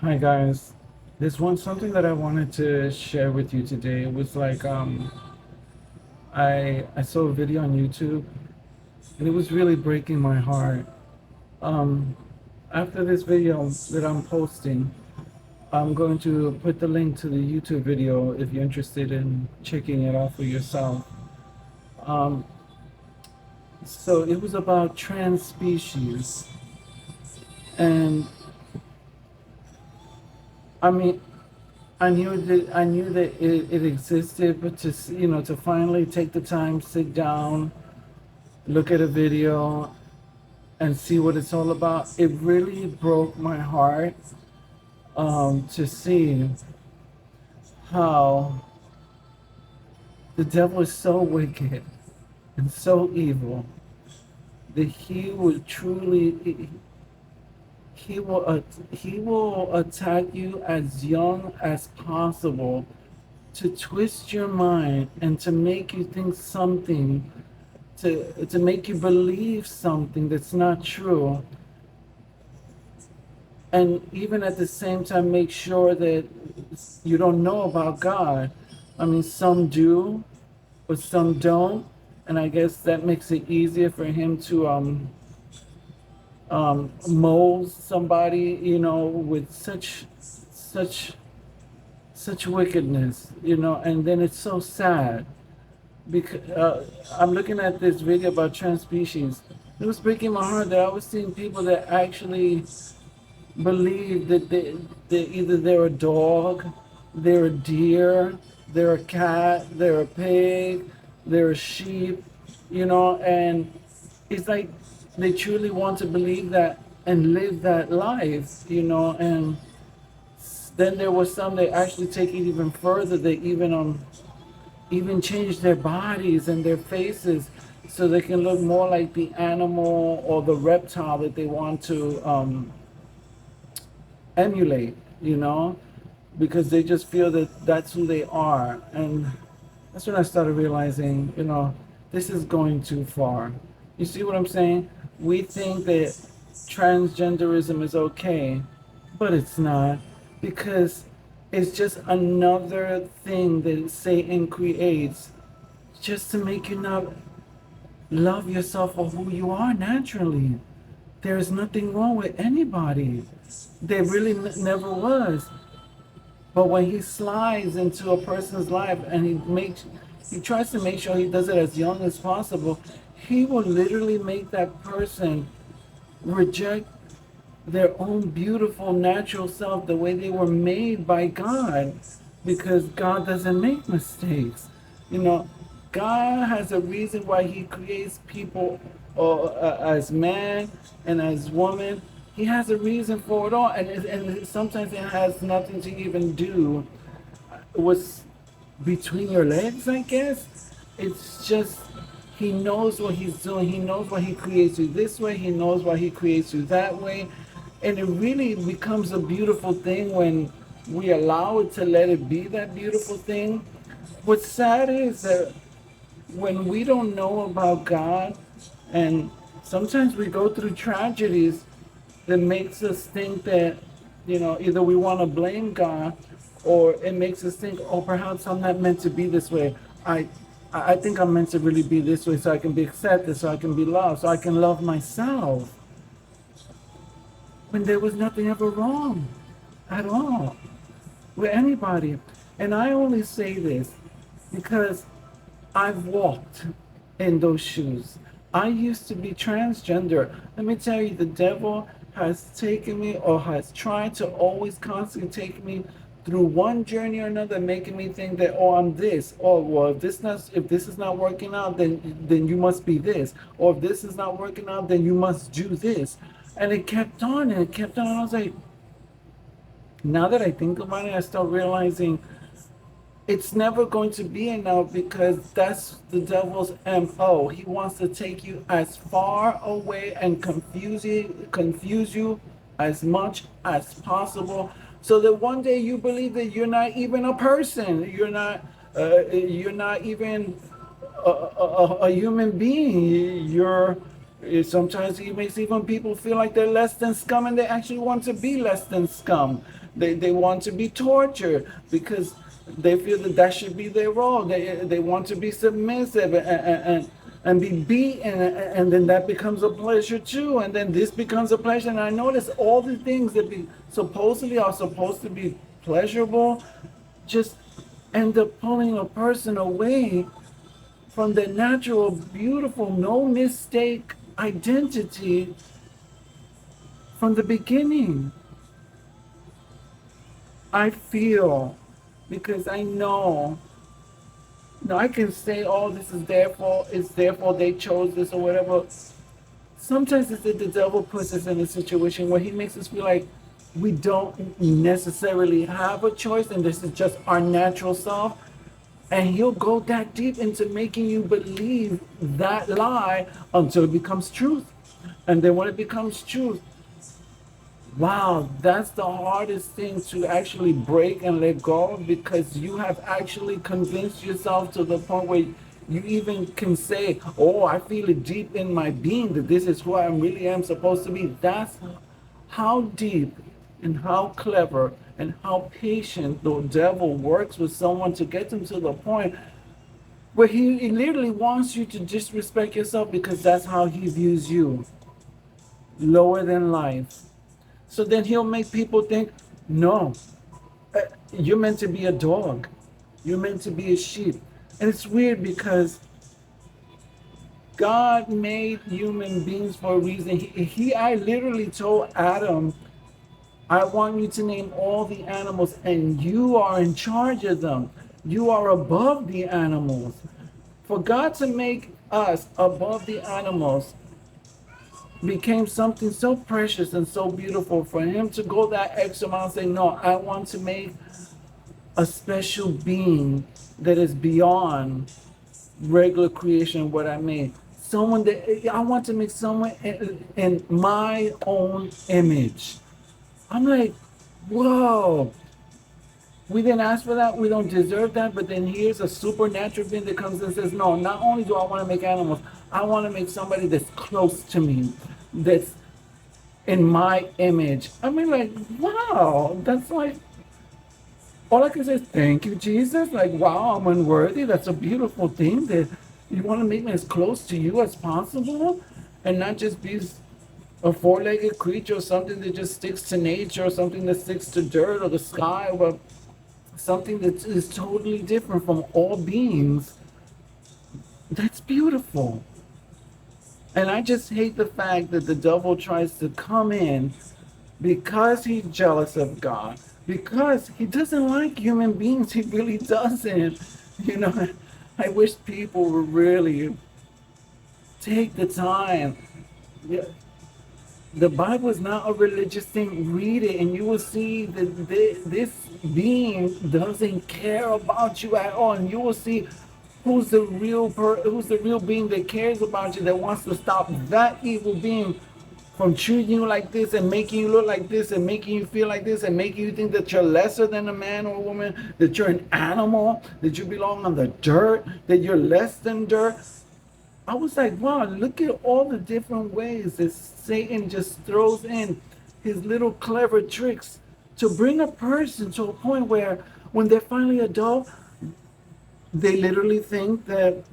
Hi guys. This one something that I wanted to share with you today. It was like I saw a video on YouTube and it was really breaking my heart. Um After this video that I'm posting, I'm going to put the link to the YouTube video if you're interested in checking it out for yourself. Um so it was about trans species, and I mean I knew that it existed, but to finally take the time, sit down, look at a video, and see what it's all about. It really broke my heart to see how the devil is so wicked and so evil that he would truly he will attack you as young as possible to twist your mind and to make you think something, to make you believe something that's not true, and even at the same time make sure that you don't know about God. I mean, some do, but some don't, and I guess that makes it easier for him to mold somebody, with such wickedness, and then it's so sad because I'm looking at this video about trans species. It was breaking my heart that I was seeing people that actually believe that they either they're a dog, they're a deer, they're a cat, they're a pig, they're a sheep, and it's like they truly want to believe that and live that life, and then there was some that actually take it even further. They even change their bodies and their faces so they can look more like the animal or the reptile that they want to emulate, because they just feel that that's who they are. And that's when I started realizing, this is going too far. You see what I'm saying? We think that transgenderism is okay, but it's not, because it's just another thing that Satan creates just to make you not love yourself for who you are naturally. There is nothing wrong with anybody. There really never was. But when he slides into a person's life and he tries to make sure he does it as young as possible, he will literally make that person reject their own beautiful natural self, the way they were made by God, because God doesn't make mistakes. You know, God has a reason why He creates people as man and as woman. He has a reason for it all, and sometimes it has nothing to even do with between your legs, I guess. It's just He knows what He's doing. He knows why He creates you this way. He knows why He creates you that way. And it really becomes a beautiful thing when we allow it to let it be that beautiful thing. What's sad is that when we don't know about God, and sometimes we go through tragedies that makes us think that, either we want to blame God, or it makes us think, oh, perhaps I'm not meant to be this way. I think I'm meant to really be this way so I can be accepted, so I can be loved, so I can love myself. When there was nothing ever wrong at all with anybody. And I only say this because I've walked in those shoes. I used to be transgender. Let me tell you, the devil has taken me, or has tried to always constantly take me through one journey or another, making me think that, oh, I'm this. Oh, well, if this is not working out, then you must be this. Or if this is not working out, then you must do this. And it kept on and it kept on. And I was like, now that I think about it, I start realizing it's never going to be enough, because that's the devil's MO. He wants to take you as far away and confuse you as much as possible, so that one day you believe that you're not even a person. You're not even a human being. You're Sometimes he makes even people feel like they're less than scum, and they actually want to be less than scum. They want to be tortured because they feel that that should be their role. They want to be submissive and be beaten, and then that becomes a pleasure too. And then this becomes a pleasure. And I notice all the things that supposedly are supposed to be pleasurable just end up pulling a person away from the natural, beautiful, no mistake identity from the beginning. I feel, because I know. No, I can say, "Oh, this is their fault. It's their fault. They chose this or whatever." Sometimes it's that the devil puts us in a situation where he makes us feel like we don't necessarily have a choice, and this is just our natural self. And he'll go that deep into making you believe that lie until it becomes truth. And then when it becomes truth, wow, that's the hardest thing to actually break and let go of, because you have actually convinced yourself to the point where you even can say, "Oh, I feel it deep in my being that this is who I really am supposed to be." That's how deep and how clever and how patient the devil works with someone to get them to the point where he literally wants you to disrespect yourself, because that's how he views you, lower than life. So then he'll make people think, "No, you're meant to be a dog. You're meant to be a sheep." And it's weird because God made human beings for a reason. I literally told Adam, "I want you to name all the animals, and you are in charge of them. You are above the animals." For God to make us above the animals became something so precious and so beautiful. For him to go that extra mile and say, "No, I want to make a special being that is beyond regular creation, what I made. Someone that I want to make someone in my own image." I'm like, whoa, we didn't ask for that. We don't deserve that. But then here's a supernatural being that comes and says, "No, not only do I want to make animals, I want to make somebody that's close to me, that's in my image." I mean, like, wow, that's like, all I can say is, "Thank you, Jesus." Like, wow, I'm unworthy. That's a beautiful thing that you want to make me as close to you as possible, and not just be a four-legged creature or something that just sticks to nature, or something that sticks to dirt or the sky, but something that is totally different from all beings. That's beautiful. And I just hate the fact that the devil tries to come in because he's jealous of God, because he doesn't like human beings. He really doesn't. You know, I wish people would really take the time. Yeah, the Bible is not a religious thing. Read it, and you will see that this being doesn't care about you at all. And you will see who's the real being that cares about you, that wants to stop that evil being from treating you like this and making you look like this and making you feel like this and making you think that you're lesser than a man or a woman, that you're an animal, that you belong on the dirt, that you're less than dirt. I was like, wow, look at all the different ways that Satan just throws in his little clever tricks to bring a person to a point where when they're finally adult, they literally think that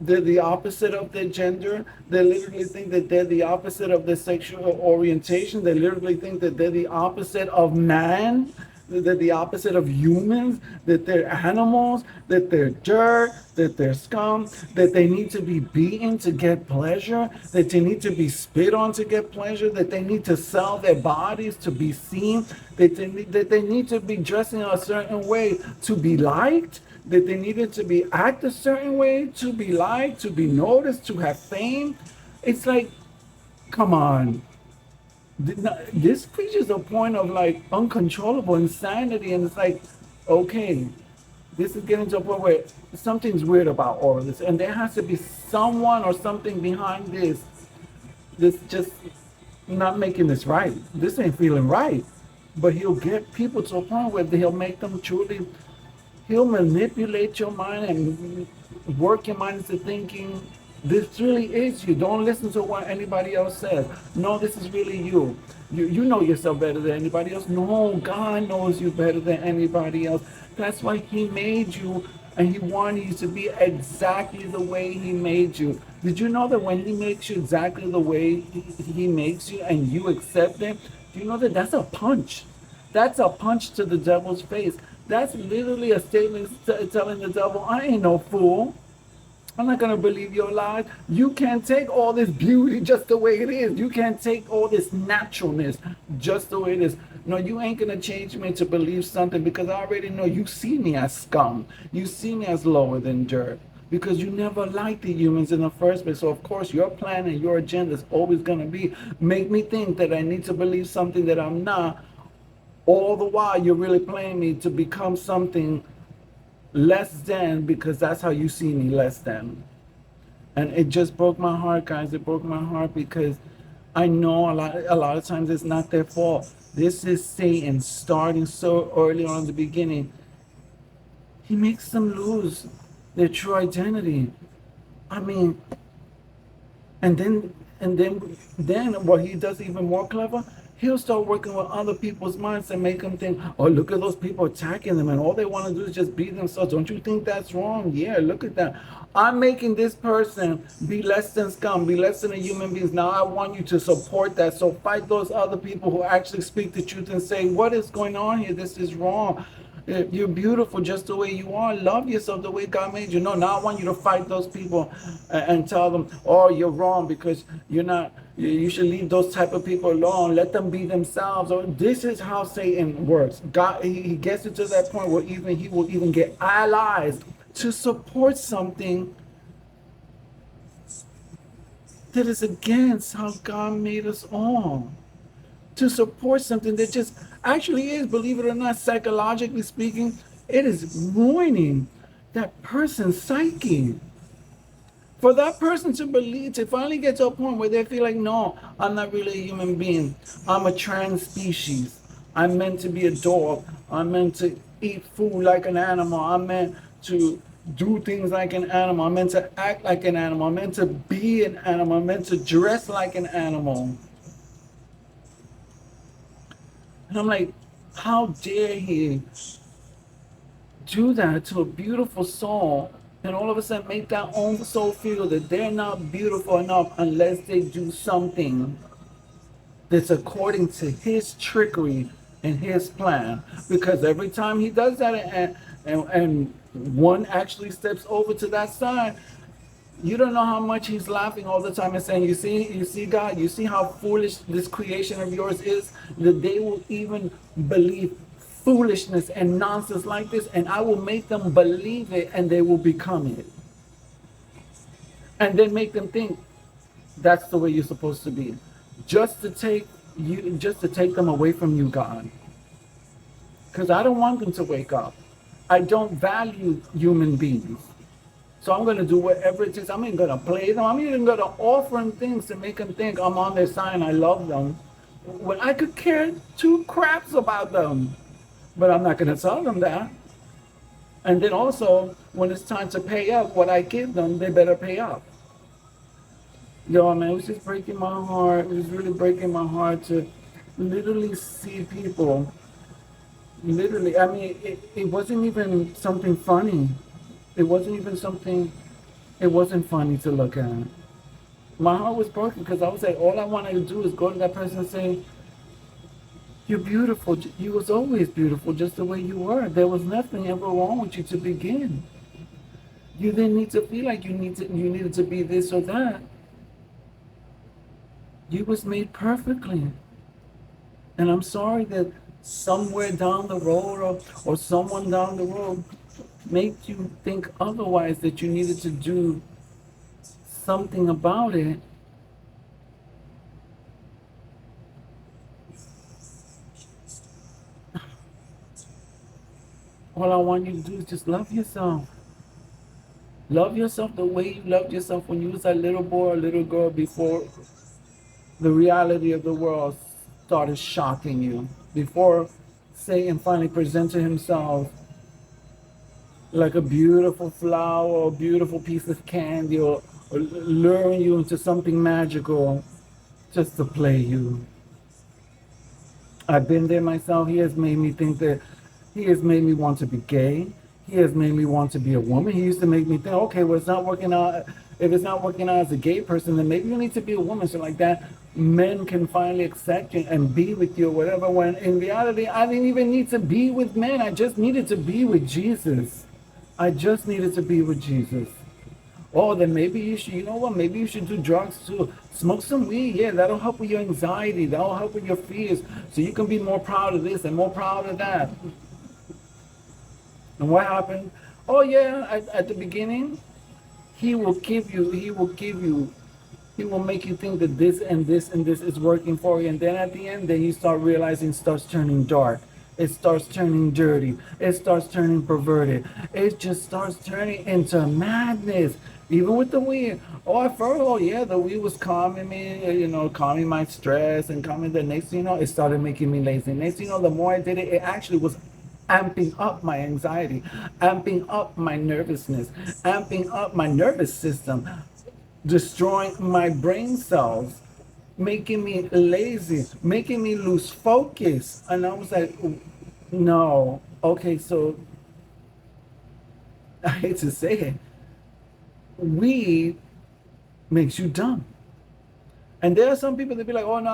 they're the opposite of their gender. They literally think that they're the opposite of their sexual orientation. They literally think that they're the opposite of man, that they're the opposite of humans, that they're animals, that they're dirt, that they're scum, that they need to be beaten to get pleasure, that they need to be spit on to get pleasure, that they need to sell their bodies to be seen, that they need to be dressed in a certain way to be liked, that they needed to be act a certain way to be liked, to be noticed, to have fame. It's like, come on. This reaches a point of like uncontrollable insanity, and it's like, okay, this is getting to a point where something's weird about all of this, and there has to be someone or something behind this that's just not making this right. This ain't feeling right. But he'll get people to a point where he'll make them truly, he'll manipulate your mind and work your mind into thinking This really is you. Don't listen to what anybody else says. No, this is really you. You know yourself better than anybody else. No, God knows you better than anybody else. That's why He made you, and He wanted you to be exactly the way He made you. Did you know that when He makes you exactly the way He makes you and you accept it, do you know that that's a punch? That's a punch to the devil's face. That's literally a statement telling the devil, I ain't no fool. I'm not gonna believe your lies. You can't take all this beauty just the way it is. You can't take all this naturalness just the way it is. No, you ain't gonna change me to believe something because I already know you see me as scum. You see me as lower than dirt because you never liked the humans in the first place. So of course your plan and your agenda is always gonna be make me think that I need to believe something that I'm not. All the while you're really playing me to become something less than because that's how you see me, less than. And it just broke my heart, guys. It broke my heart because I know a lot of times it's not their fault. This is Satan starting so early on in the beginning. He makes them lose their true identity. I mean, and then what he does even more clever, he'll start working with other people's minds and make them think, oh, look at those people attacking them and all they want to do is just be themselves. Don't you think that's wrong? Yeah, look at that. I'm making this person be less than scum, be less than a human being. Now I want you to support that. So fight those other people who actually speak the truth and say, what is going on here? This is wrong. You're beautiful just the way you are. Love yourself the way God made you. No, now I want you to fight those people and tell them, oh, you're wrong because you're not, you should leave those type of people alone. Let them be themselves. Or this is how Satan works. God, he gets it to that point where even he will even get allies to support something that is against how God made us all. To support something that just actually is, believe it or not, psychologically speaking, it is ruining that person's psyche. For that person to believe, to finally get to a point where they feel like, no, I'm not really a human being. I'm a trans species. I'm meant to be a dog. I'm meant to eat food like an animal. I'm meant to do things like an animal. I'm meant to act like an animal. I'm meant to be an animal. I'm meant to dress like an animal. And I'm like, how dare he do that to a beautiful soul and all of a sudden make that own soul feel that they're not beautiful enough unless they do something that's according to his trickery and his plan. Because every time he does that and one actually steps over to that side, you don't know how much he's laughing all the time and saying, you see, God, you see how foolish this creation of yours is, that they will even believe foolishness and nonsense like this, and I will make them believe it and they will become it. And then make them think that's the way you're supposed to be. Just to take them away from you, God. Because I don't want them to wake up. I don't value human beings. So I'm going to do whatever it takes. I'm even going to play them. I'm even going to offer them things to make them think I'm on their side and I love them. When I could care two craps about them. But I'm not going to tell them that. And then also, when it's time to pay up what I give them, they better pay up. Yo, man, it was just breaking my heart. It was really breaking my heart to literally see people. Literally, I mean, it wasn't even something funny. It wasn't even something, it wasn't funny to look at. My heart was broken because I was like, all I wanted to do is go to that person and say, you're beautiful. You was always beautiful just the way you were. There was nothing ever wrong with you to begin. You didn't need to feel like you needed to be this or that. You was made perfectly. And I'm sorry that somewhere down the road or someone down the road made you think otherwise, that you needed to do something about it. All I want you to do is just love yourself. Love yourself the way you loved yourself when you was a little boy or little girl before the reality of the world started shocking you. Before Satan finally presented himself like a beautiful flower or a beautiful piece of candy or or luring you into something magical just to play you. I've been there myself. He has made me think that he has made me want to be gay. He has made me want to be a woman. He used to make me think, okay, well, it's not working out. If it's not working out as a gay person, then maybe you need to be a woman. So like that, men can finally accept you and be with you or whatever. When in reality, I didn't even need to be with men. I just needed to be with Jesus. I just needed to be with Jesus. Oh, then maybe you should, you know what? Maybe you should do drugs too. Smoke some weed. Yeah, that'll help with your anxiety. That'll help with your fears. So you can be more proud of this and more proud of that. And what happened? Oh, yeah, at the beginning, he will make you think that this and this and this is working for you. And then at the end, then you start realizing it starts turning dark. It starts turning dirty. It starts turning perverted. It just starts turning into madness. Even with the weed. Oh, at first, oh yeah, the weed was calming me, calming my stress and calming the next thing you know, it started making me lazy. Next thing you know, the more I did it, it actually was amping up my anxiety, amping up my nervousness, amping up my nervous system, destroying my brain cells, making me lazy, making me lose focus. And I was like, no, okay, so I hate to say it, weed makes you dumb. And there are some people that be like, oh, no,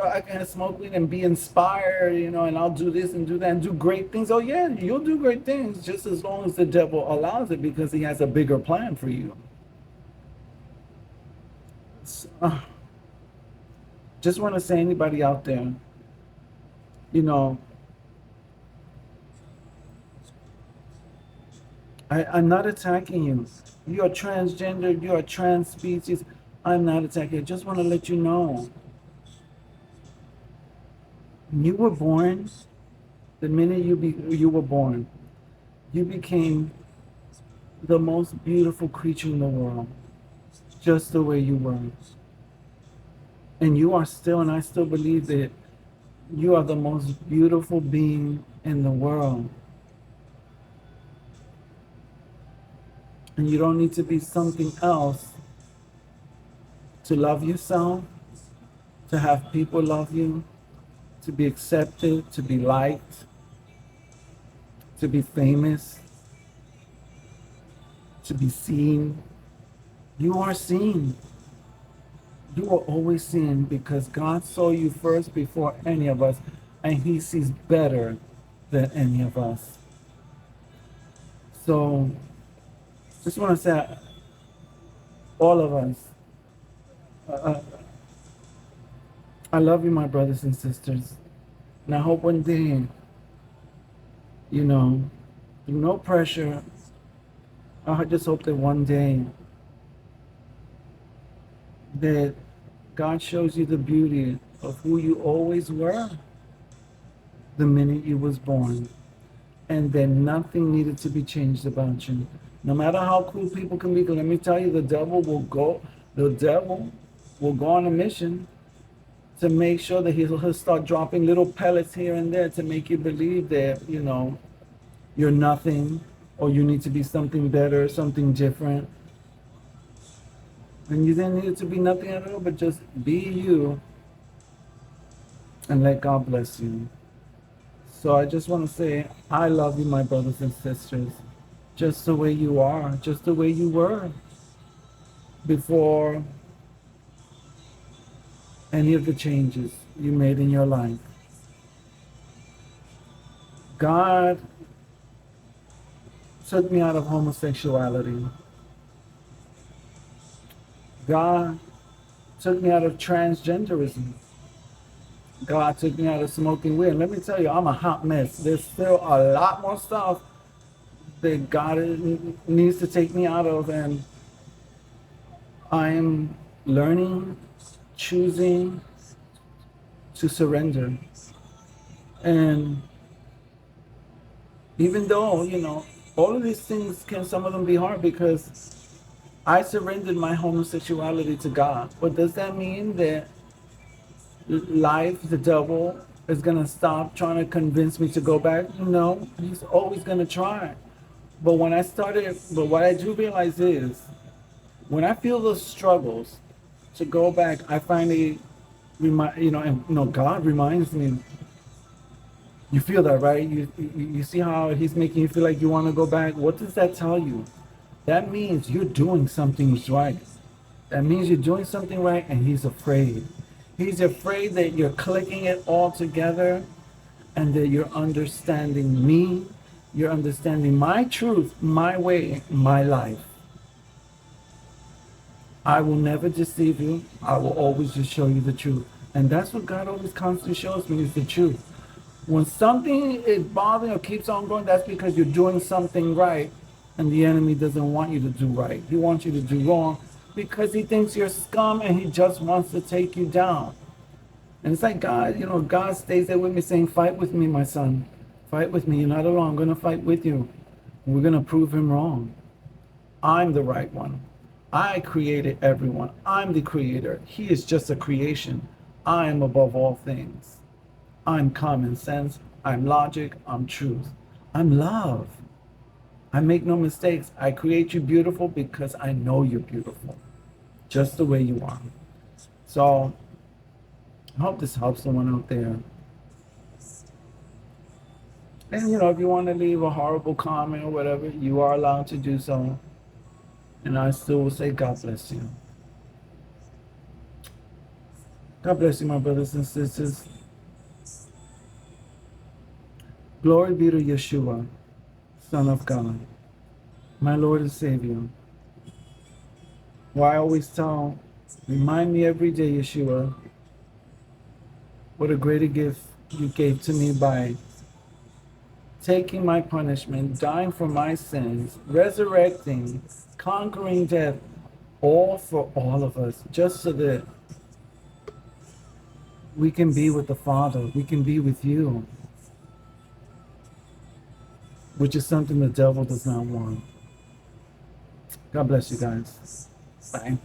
I can smoke weed and be inspired, and I'll do this and do that and do great things. Oh, yeah, you'll do great things just as long as the devil allows it because he has a bigger plan for you. So, just want to say, anybody out there, you know, I'm not attacking you. You are transgender, you are trans species. I'm not attacking. I just want to let you know. You were born, the minute you were born, you became the most beautiful creature in the world, just the way you were. And you are still, and I still believe that you are the most beautiful being in the world. And you don't need to be something else to love yourself, to have people love you, to be accepted, to be liked, to be famous, to be seen. You are seen. You are always seen because God saw you first before any of us, and He sees better than any of us. So, just want to say, all of us, uh, I love you, my brothers and sisters. And I hope one day, through no pressure, I just hope that one day that God shows you the beauty of who you always were the minute you was born. And then nothing needed to be changed about you. No matter how cool people can be, let me tell you, the devil will go on a mission to make sure that he'll start dropping little pellets here and there to make you believe that, you're nothing, or you need to be something better, something different. And you didn't need to be nothing at all, but just be you and let God bless you. So I just want to say, I love you, my brothers and sisters, just the way you are, just the way you were before any of the changes you made in your life. God took me out of homosexuality. God took me out of transgenderism. God took me out of smoking weed. And let me tell you, I'm a hot mess. There's still a lot more stuff that God needs to take me out of, and I'm learning, choosing to surrender. And even though, all of these things some of them be hard because I surrendered my homosexuality to God. But does that mean that life, the devil, is going to stop trying to convince me to go back? No, he's always going to try. But what I do realize is When I feel those struggles to go back, I finally remind, and God reminds me. You feel that, right? You see how he's making you feel like you want to go back. What does that tell you? That means you're doing something right. That means you're doing something right, and he's afraid. He's afraid that you're clicking it all together and that you're understanding me, you're understanding my truth, my way, my life. I will never deceive you. I will always just show you the truth. And that's what God always constantly shows me is the truth. When something is bothering or keeps on going, that's because you're doing something right and the enemy doesn't want you to do right. He wants you to do wrong because he thinks you're scum and he just wants to take you down. And it's like God, God stays there with me saying, fight with me, my son. Fight with me. You're not alone. I'm going to fight with you. We're going to prove him wrong. I'm the right one. I created everyone. I'm the creator. He is just a creation. I am above all things. I'm common sense. I'm logic. I'm truth. I'm love. I make no mistakes. I create you beautiful because I know you're beautiful, just the way you are. So I hope this helps someone out there. And if you want to leave a horrible comment or whatever, you are allowed to do so. And I still will say, God bless you. God bless you, my brothers and sisters. Glory be to Yeshua, Son of God, my Lord and Savior. Why I always remind me every day, Yeshua, what a greater gift you gave to me by taking my punishment, dying for my sins, resurrecting, conquering death, all for all of us, just so that we can be with the Father, we can be with you, which is something the devil does not want. God bless you guys. Bye.